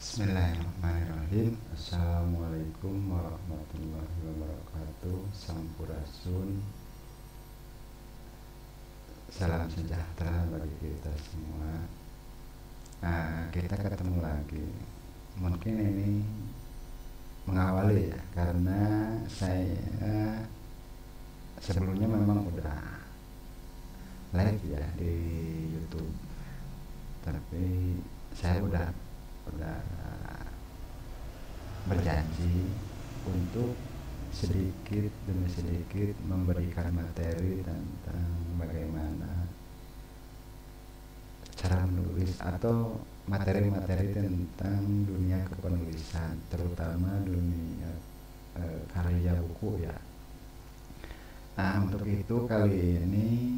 Bismillahirrahmanirrahim. Assalamualaikum warahmatullahi wabarakatuh. Sampurasun. Salam sejahtera bagi kita semua. Kita ketemu lagi. Mungkin ini mengawali ya, karena saya sebelumnya memang udah live ya di YouTube, tapi saya udah berjanji untuk sedikit demi sedikit memberikan materi tentang bagaimana cara menulis atau materi-materi tentang dunia kepenulisan, terutama dunia karya buku ya. Nah, untuk itu kali ini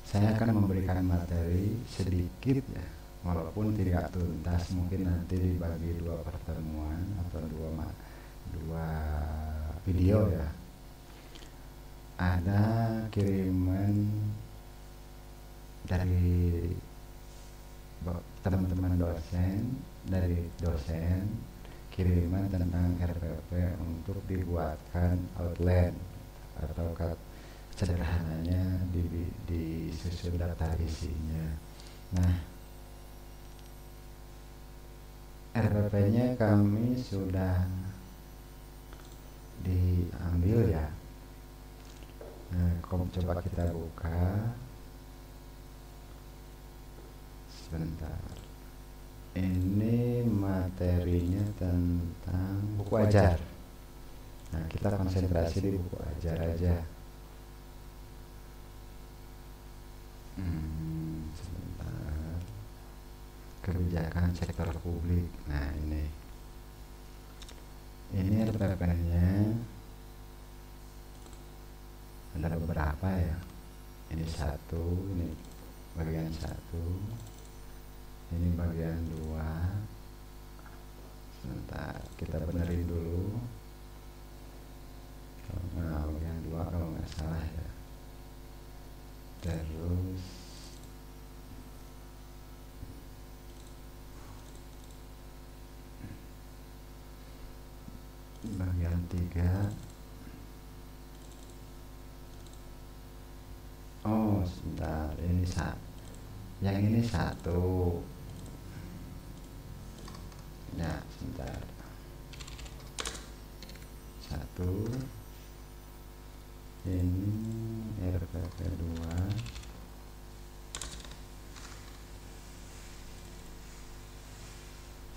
saya akan memberikan materi sedikit ya, walaupun tidak tuntas, mungkin nanti dibagi dua pertemuan atau dua video ya. Ada kiriman dari teman-teman dosen, dari dosen, kiriman tentang RPP untuk dibuatkan outline atau sederhananya disusun daftar isinya. Nah, RPP-nya kami sudah diambil ya. Nah, coba kita buka sebentar. Ini materinya tentang buku ajar. Nah, kita konsentrasi di buku ajar aja. Sebentar. Kebijakan sektor publik. Nah, ini RPP-nya ada beberapa ya. Ini satu, ini bagian satu, ini bagian dua. Sebentar, kita benerin dulu. Nah, bagian dua kalau nggak salah ya. Terus bagian tiga. Oh, sebentar, yang ini satu ya, sebentar, satu. Ini RPP 2,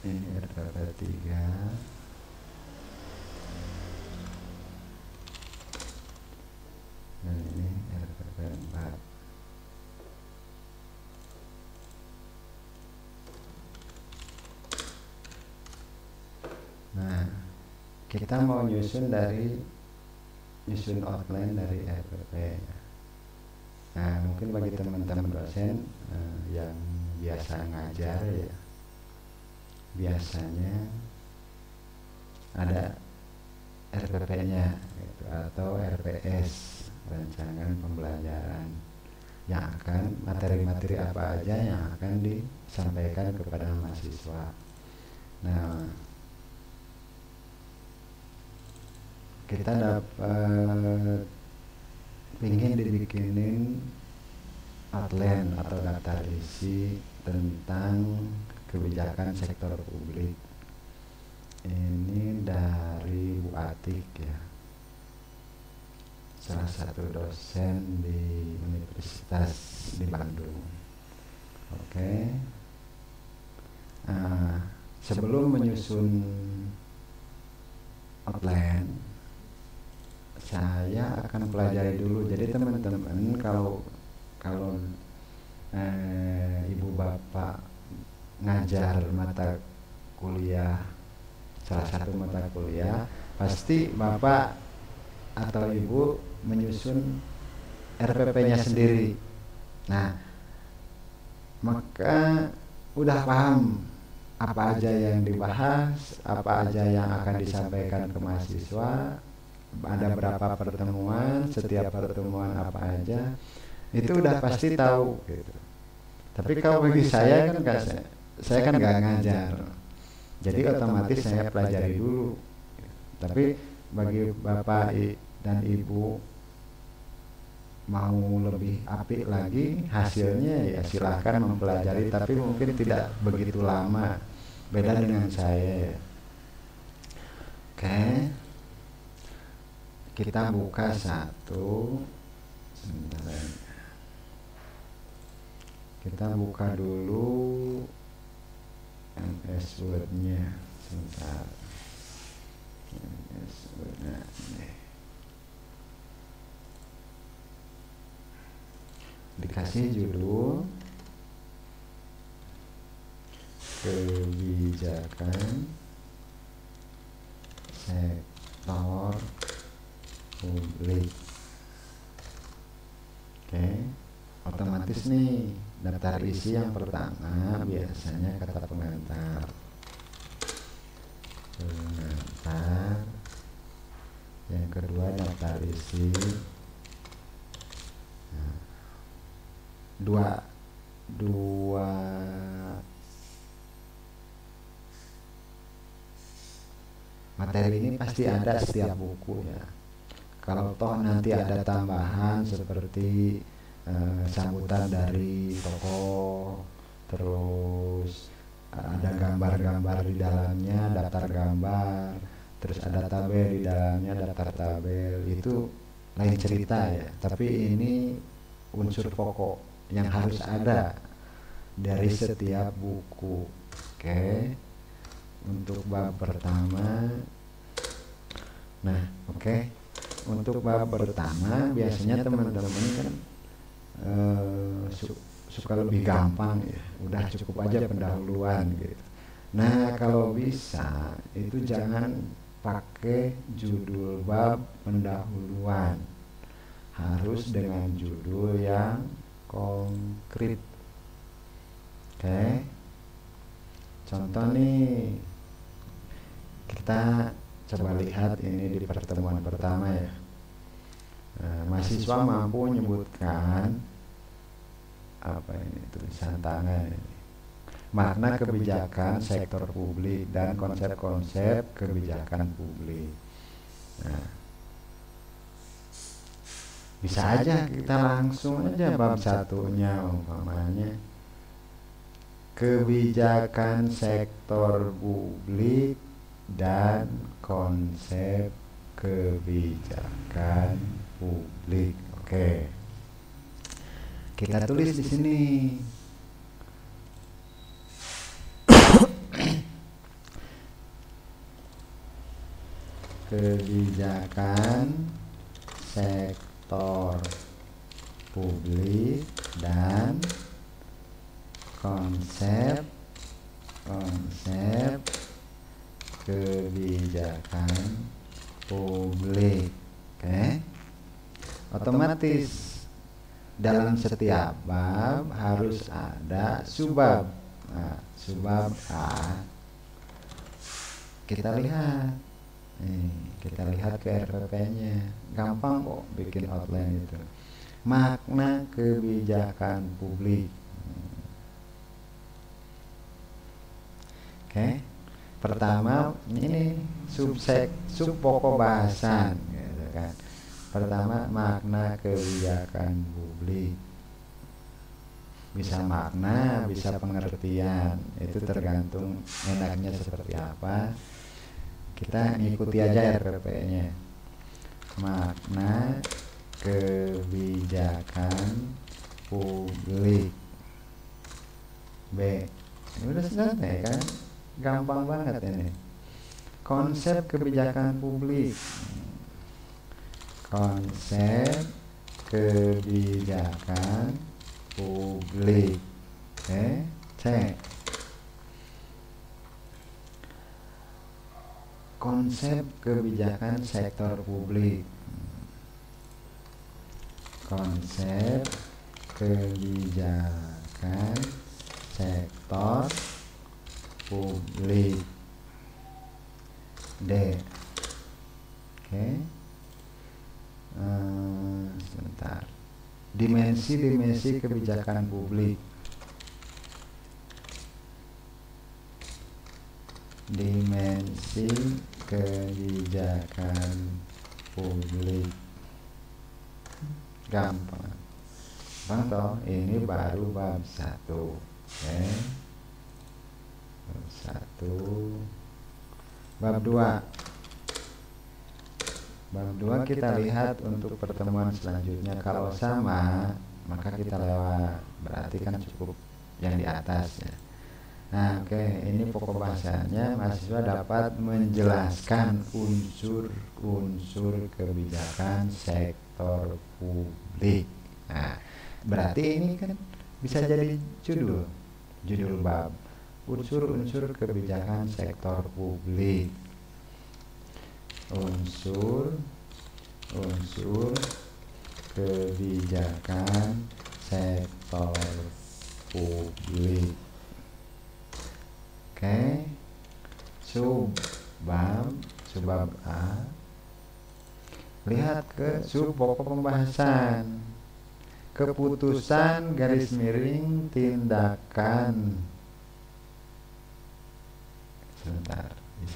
ini RPP 3, dan ini RPP 4. Nah, kita mau nyusun outline dari RPP. Nah, mungkin bagi teman-teman dosen yang biasa ngajar ya, biasanya ada RPP-nya gitu, atau RPS, rancangan pembelajaran, yang akan materi-materi apa aja yang akan disampaikan kepada mahasiswa. Nah, kita dapat ingin dibikinin outline atau daftar isi tentang kebijakan sektor publik. Ini dari Bu Atik ya, salah satu dosen di Universitas di Bandung. Oke. Nah, sebelum menyusun outline, saya akan pelajari dulu. Jadi teman-teman, kalau ibu bapak ngajar mata kuliah, salah satu mata kuliah, pasti bapak atau ibu menyusun RPP-nya sendiri. Nah, maka udah paham apa aja yang dibahas, apa aja yang akan disampaikan ke mahasiswa, ada berapa pertemuan, setiap pertemuan apa aja, itu udah pasti tahu gitu. Tapi kalau bagi saya kan saya kan nggak ngajar, jadi otomatis saya pelajari dulu. Tapi bagi bapak dan ibu mau lebih apik lagi hasilnya, ya silahkan mempelajari, tapi mungkin tidak begitu lama, beda dengan saya. Oke, kita buka satu, sebentar. Kita buka dulu MS Word-nya, sebentar. MS Word-nya nih. Dikasih judul kebijakan sektor publik. Oke, otomatis nih daftar isi yang pertama biasanya kata pengantar. Yang kedua daftar isi. Dua materi ini pasti ada setiap buku ya. Kalau toh nanti ada tambahan seperti sambutan dari tokoh, terus ada gambar-gambar di dalamnya, daftar gambar, terus ada tabel di dalamnya, daftar tabel, itu lain cerita ya. Tapi ini unsur pokok yang harus ada dari setiap buku. Oke, untuk bab pertama. Nah, oke, untuk bab pertama biasanya teman-teman kan suka lebih gampang ya, udah cukup aja pendahuluan gitu. Nah, kalau bisa itu jangan pakai judul bab pendahuluan, harus dengan judul yang konkret. Oke, contoh nih, kita coba lihat ini di pertemuan pertama ya. Mahasiswa mampu menyebutkan apa ini, tulisan tangan ini, makna kebijakan sektor publik dan konsep-konsep kebijakan publik. Nah, bisa aja kita langsung aja bab satunya, umpamanya kebijakan sektor publik dan konsep kebijakan publik. Oke, kita tulis di sini. Kebijakan sektor publik dan konsep kebijakan publik. Oke, otomatis dalam setiap bab harus ada subbab. Nah, subbab A kita lihat nih, kita lihat ke RPP-nya, gampang kok bikin outline itu. Makna kebijakan publik. Oke, pertama ini sub pokok bahasan gitu kan. Pertama, makna kebijakan publik. Bisa makna, bisa pengertian, itu tergantung enaknya seperti apa. Kita ngikuti aja RPP-nya. Makna kebijakan publik. B. Ini udah selesai kan? Gampang banget ini. Konsep kebijakan publik. Konsep kebijakan publik. Oke, cek. Konsep kebijakan sektor publik. Konsep kebijakan sektor publik. D. Oke. Sebentar. Dimensi kebijakan publik. dimensi kebijakan publik. Gampang. Contoh, ini baru bab 1. Oke. Bab 1. Bab 2. Bab 2 kita lihat untuk pertemuan selanjutnya. Kalau sama, maka kita lewat. Berarti kan cukup yang di atasnya. Nah, oke, ini pokok bahasanya. Mahasiswa dapat menjelaskan unsur-unsur kebijakan sektor publik. Nah, berarti ini kan bisa jadi judul bab. Unsur-unsur kebijakan sektor publik. Unsur kebijakan sektor publik. Oke. Subbab A. Lihat ke sub pokok pembahasan. Keputusan garis miring tindakan. Sebentar. 1,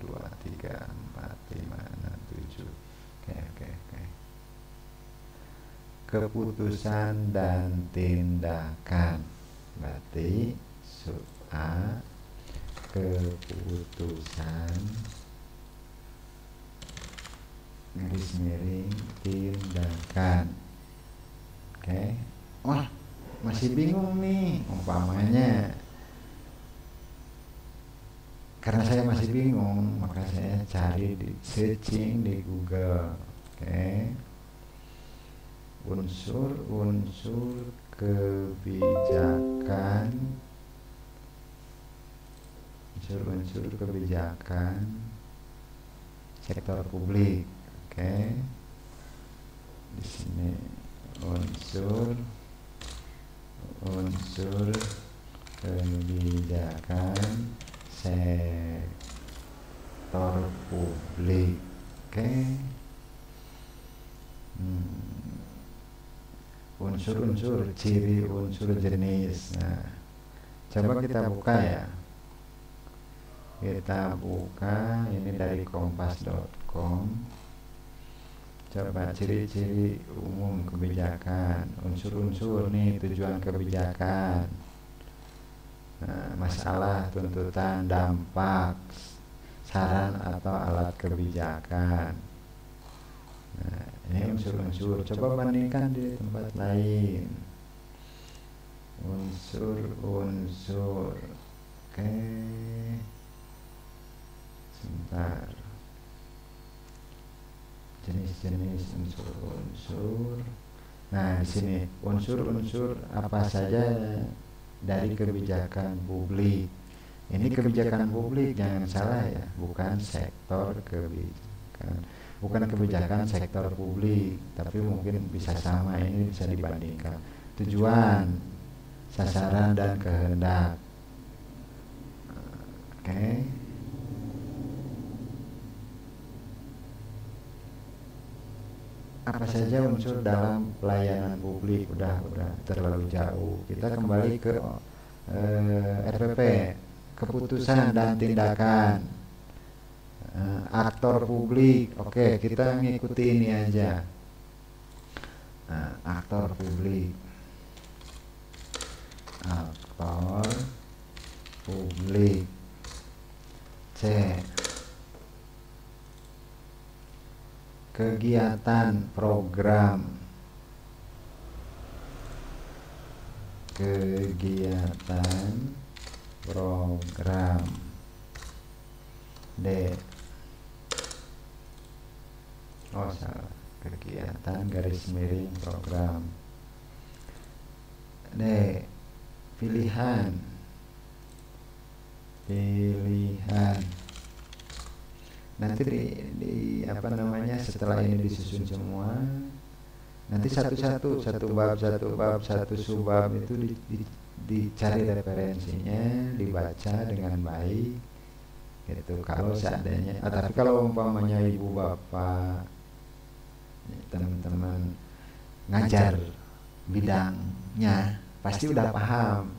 2, 3, 4, 5, 6, 7. Oke. Keputusan dan tindakan. Berarti sub A, keputusan garis miring tindakan. Oke. Wah, masih bingung nih umpamanya. Karena saya masih bingung, maka saya cari di searching di Google. Oke. Unsur kebijakan sektor publik. Oke. Di sini unsur kebijakan sektor publik. Oke. Unsur-unsur, ciri unsur jenis. Nah, coba kita buka ya. Kita buka ini dari kompas.com. Coba ciri-ciri umum kebijakan. Unsur-unsur nih, tujuan kebijakan. Nah, masalah, tuntutan, dampak, saran atau alat kebijakan. Nah, ini unsur-unsur. Coba bandingkan di tempat lain. Unsur-unsur. Oke. Sebentar. Jenis-jenis unsur-unsur. Nah, di sini unsur-unsur apa saja dari kebijakan publik. Ini kebijakan publik, jangan salah ya, bukan sektor kebijakan. Bukan kebijakan sektor publik, tapi mungkin bisa sama, ini bisa dibandingkan. Tujuan, sasaran dan kehendak. Oke. Apa saja unsur dalam pelayanan publik? Udah terlalu jauh. Kita kembali ke RPP, keputusan dan tindakan. Aktor publik. Oke, kita ngikuti ini aja. Aktor publik. Aktor publik. C. Kegiatan program. Kegiatan program. D. Oh salah, kegiatan garis miring program. D. Pilihan. Nanti di apa namanya, setelah ini disusun semua, nanti satu bab satu subbab itu dicari referensinya, dibaca dengan baik gitu. Kalau seandainya, tapi kalau umpamanya ibu bapak teman-teman ngajar bidangnya pasti udah paham.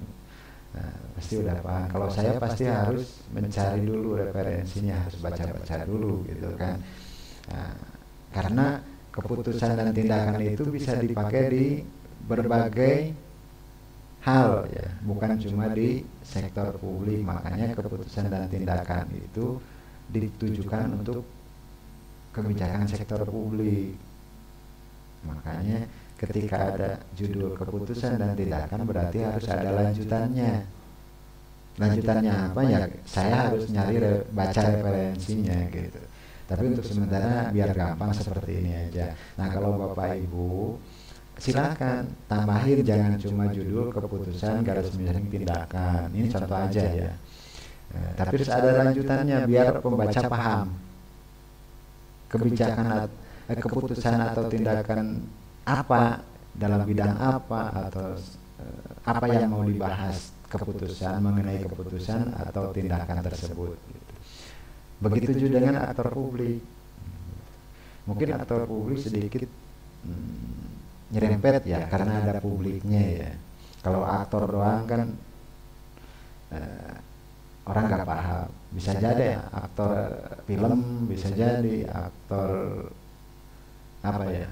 Nah, pasti udah paham. Kalau saya pasti harus mencari dulu referensinya, harus baca-baca dulu gitu kan. Nah, karena keputusan dan tindakan itu bisa dipakai di berbagai hal ya, bukan cuma di sektor publik. Makanya keputusan dan tindakan itu ditujukan untuk kebijakan sektor publik. Makanya ketika ada judul keputusan dan tindakan berarti harus ada lanjutannya. Lanjutannya apa ya? Saya harus nyari baca referensinya gitu. Tapi untuk sementara biar gampang seperti ini aja. Nah, kalau Bapak Ibu silakan tambahin, jangan cuma judul keputusan garis miring tindakan. Ini contoh aja ya. Tapi harus ada lanjutannya biar pembaca paham kebijakan keputusan atau tindakan apa dalam bidang apa, atau apa yang mau dibahas keputusan, mengenai keputusan atau tindakan tersebut gitu. Begitu juga dengan aktor publik. Mungkin aktor publik sedikit nyerempet ya karena ada publiknya ya. Kalau aktor doang kan orang nggak paham. Bisa jadi aktor film, bisa jadi aktor apa ya,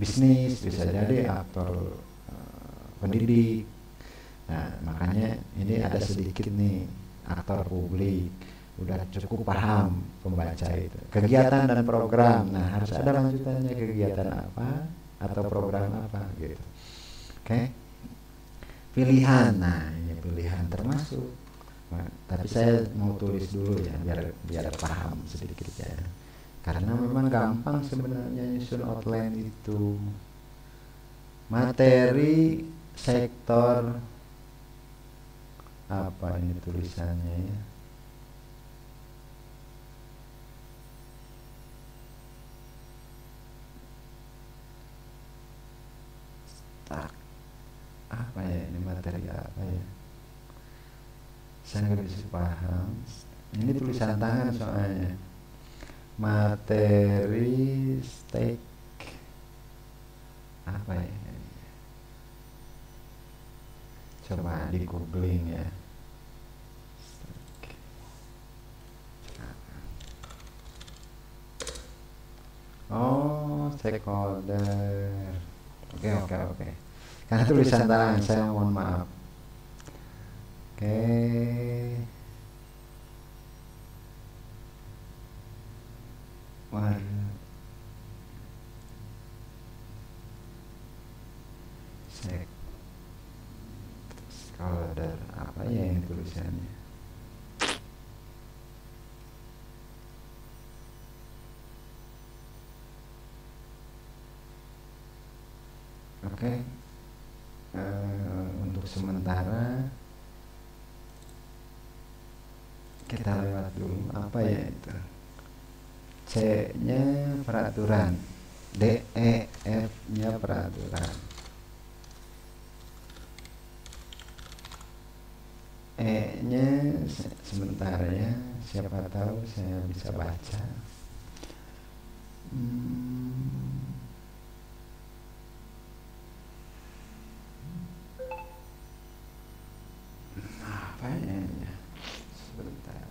bisnis, bisa jadi aktor pendidik. Nah, makanya ini ada sedikit nih aktor publik, udah cukup paham pembaca itu kegiatan dan program. Nah, harus ada lanjutannya, kegiatan apa atau program apa gitu. Oke. Pilihan. Nah, ini pilihan termasuk. Nah, tapi saya mau tulis dulu ya biar paham sedikit ya. Karena memang gampang sebenarnya nyusun outline itu. Materi sektor apa ini tulisannya ya? Apa ya ini, materi apa ya? Saya nggak bisa paham. Ini tulisan tangan soalnya. Materi stek apa ya? Coba di googling ya. Oh, stakeholder. Oke. Karena tulisan tangan saya, mohon maaf. Oke. Stakeholder apa ya ini tulisannya? Oke. Untuk sementara kita lewat dulu apa ya itu. C-nya peraturan, D, E, F-nya peraturan, E-nya sebentar ya, siapa tahu saya bisa baca. Apa ya? Sebentar.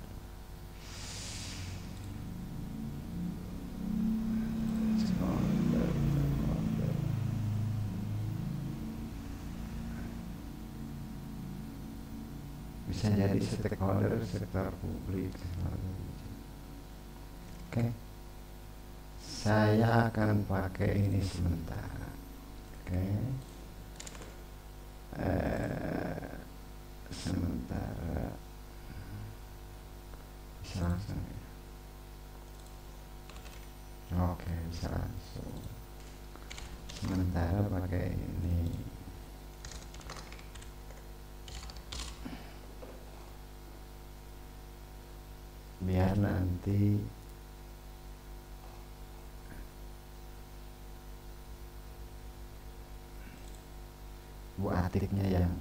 Bisa jadi stakeholder sektor publik. Oke. Saya akan pakai ini sementara. Oke. Sementara bisa langsung ya. Oke, bisa langsung. Sementara pakai ini. Biar nanti Bu Atiknya yang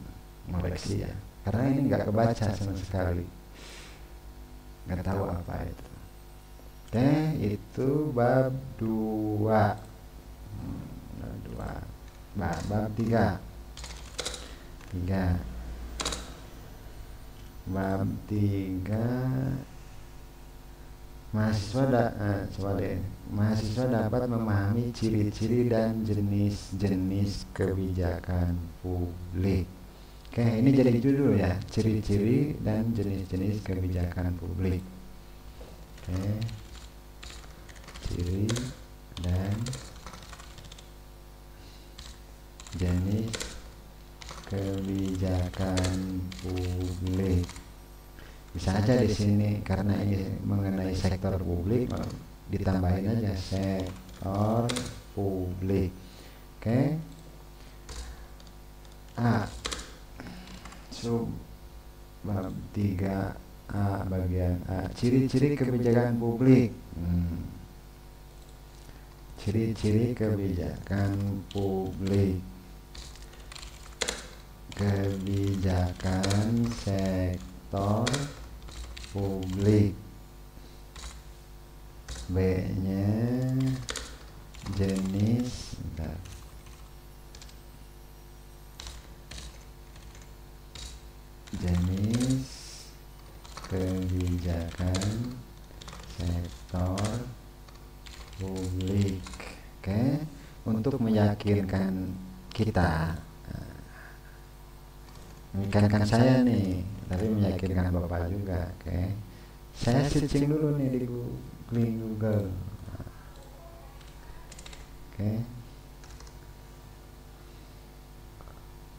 ngoreksi ya, karena ini nggak kebaca sama sekali, nggak tahu apa itu. Oke, itu bab 2. Bab 3. Bab 3 mahasiswa dapat memahami ciri-ciri dan jenis-jenis kebijakan publik. Oke, ini jadi judul ya, ciri-ciri dan jenis-jenis kebijakan publik. Oke, ciri dan jenis kebijakan publik. Bisa aja di sini karena ini mengenai sektor publik ditambahin aja sektor publik. Oke. A sub bab 3A bagian A, ciri-ciri kebijakan publik. Ciri-ciri kebijakan publik. Kebijakan sektor publik. B-nya jenis kebijakan sektor publik. Oke, untuk meyakinkan kita, meyakinkan saya nih, tapi meyakinkan Bapak juga. Oke, saya searching dulu nih di Google. Oke.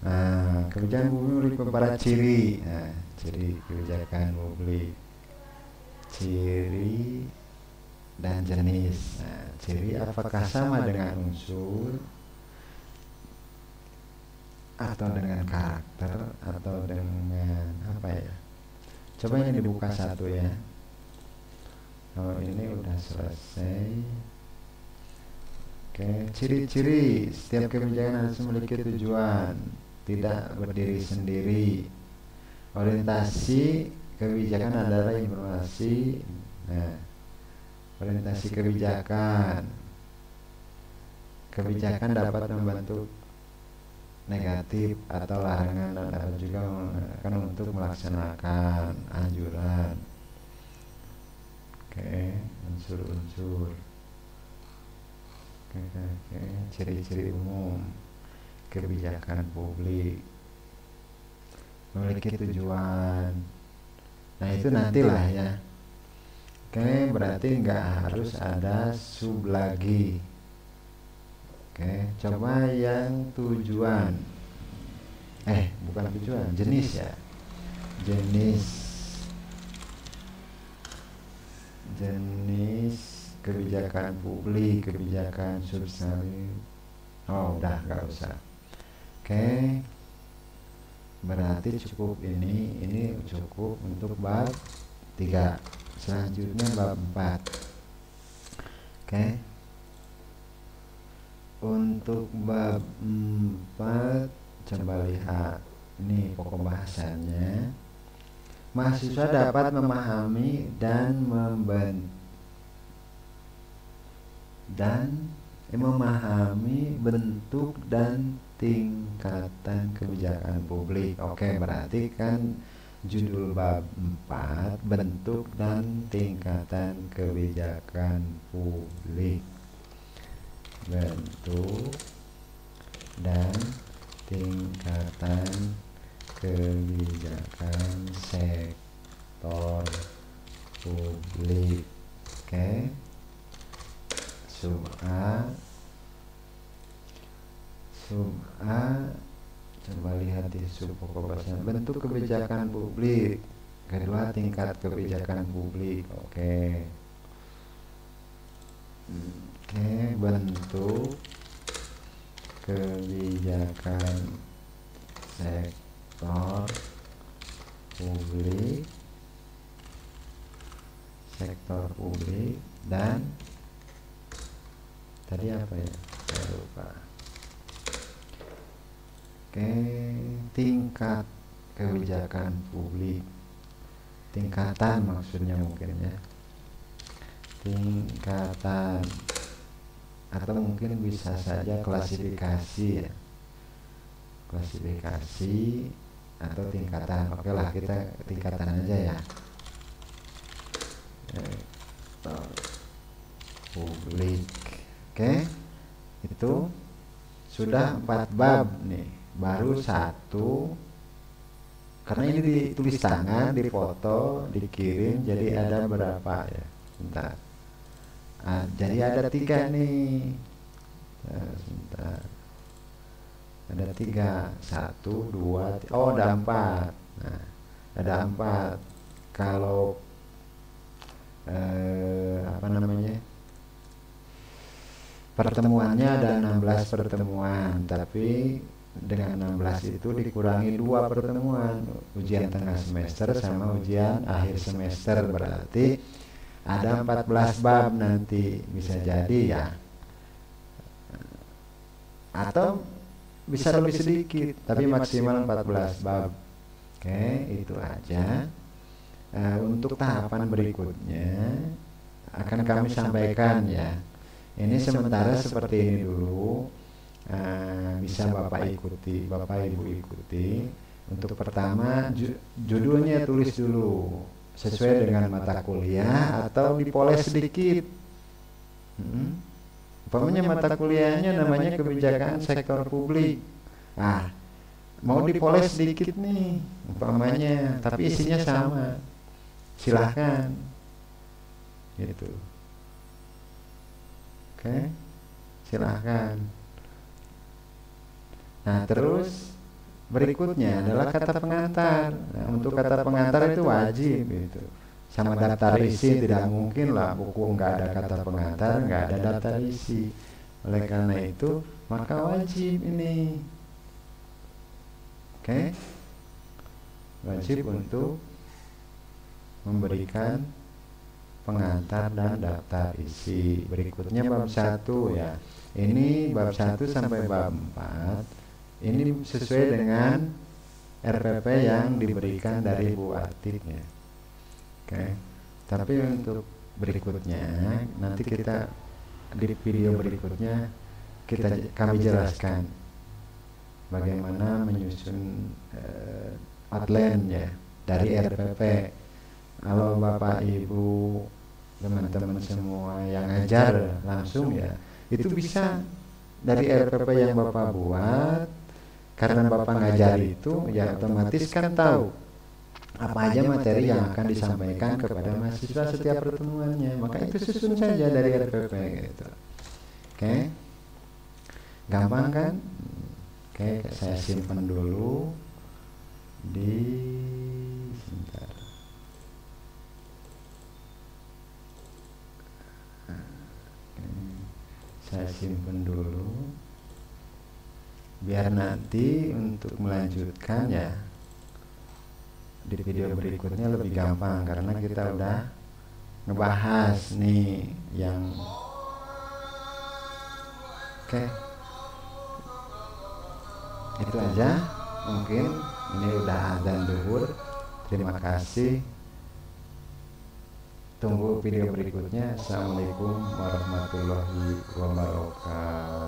Nah, kebijakan publik beberapa ciri. Nah, ciri kebijakan publik, ciri dan jenis. Nah, ciri apakah sama dengan unsur atau dengan karakter atau dengan apa ya? Coba ini dibuka satu ya. Oh, ini udah selesai. Oke, ciri-ciri setiap kebijakan harus memiliki tujuan, tidak berdiri sendiri. Orientasi kebijakan adalah informasi. Nah, orientasi kebijakan dapat membentuk negatif atau larangan dan dapat juga menggunakan untuk melaksanakan anjuran. Oke, unsur-unsur. Oke, ciri-ciri umum kebijakan publik, memiliki tujuan. Nah, itu nantilah ya. Oke, berarti nggak harus ada sub lagi. Oke, coba yang tujuan. Bukan tujuan, jenis ya. Jenis kebijakan publik, kebijakan substantif. Oh, udah nggak usah. Oke, berarti cukup ini cukup untuk bab 3. Selanjutnya bab 4. Oke, untuk bab 4 coba lihat ini pokok bahasannya. Mahasiswa dapat memahami dan memahami bentuk dan tingkatan kebijakan publik. Oke, berarti kan judul bab 4 bentuk dan tingkatan kebijakan publik. Bentuk dan tingkatan kebijakan sektor publik. Oke. Sub A coba lihat di sub pokok bahasan bentuk kebijakan publik. Kedua, tingkat kebijakan publik. Oke, bentuk kebijakan sektor publik dan tadi apa ya, saya lupa. Oke, tingkat kebijakan publik, tingkatan maksudnya mungkin ya, tingkatan atau mungkin bisa saja klasifikasi ya, klasifikasi atau tingkatan. Oke lah, kita tingkatan aja ya. Publik. Oke, itu sudah 4 bab nih, baru satu. Karena ini ditulis tangan, difoto, dikirim, jadi ada berapa ya? Bentar. Jadi ada 3 nih. Sebentar. Ada 3, 1, 2, oh ada 4. Nah, ada 4. Kalau apa namanya? Pertemuannya ada 16 pertemuan, tapi dengan 16 itu dikurangi 2 pertemuan, ujian tengah semester sama ujian akhir semester, berarti ada 14 bab nanti, bisa jadi ya, atau bisa lebih sedikit, tapi maksimal 14 bab. Oke, itu aja. Untuk tahapan berikutnya akan kami sampaikan ya. Ini sementara seperti ini dulu. Bisa Bapak ikuti, Bapak Ibu ikuti. Untuk pertama, judulnya tulis dulu sesuai dengan mata kuliah atau dipoles sedikit. Umpamanya mata kuliahnya namanya kebijakan sektor publik. Mau dipoles sedikit nih umpamanya, tapi isinya sama, silahkan gitu. Oke, silahkan. Nah, terus berikutnya adalah kata pengantar. Nah, untuk kata pengantar itu wajib gitu. Sama daftar isi, tidak mungkin lah buku nggak ada kata pengantar, nggak ada daftar isi. Oleh karena itu, maka wajib ini. Oke? Wajib untuk memberikan pengantar dan daftar isi. Berikutnya bab 1 ya. Ini bab 1 sampai bab 4. Ini sesuai dengan RPP yang diberikan dari Bu Atik ya. Oke. Tapi untuk berikutnya nanti kita di video berikutnya kami jelaskan bagaimana menyusun outline ya dari RPP. Kalau Bapak Ibu teman-teman semua yang ngajar langsung ya, itu bisa dari RPP yang Bapak buat. Karena Bapak ngajar itu ya otomatis kan tahu apa aja materi yang akan disampaikan kepada mahasiswa setiap pertemuannya. Maka itu susun saja dari RPP gitu. Oke, gampang kan? Oke, saya simpan dulu di sebentar. Saya simpan dulu biar nanti untuk melanjutkan ya di video berikutnya lebih gampang, karena kita udah ngebahas nih yang oke. Itu aja mungkin, ini udah azan zuhur. Terima kasih, tunggu video berikutnya. Assalamualaikum warahmatullahi wabarakatuh.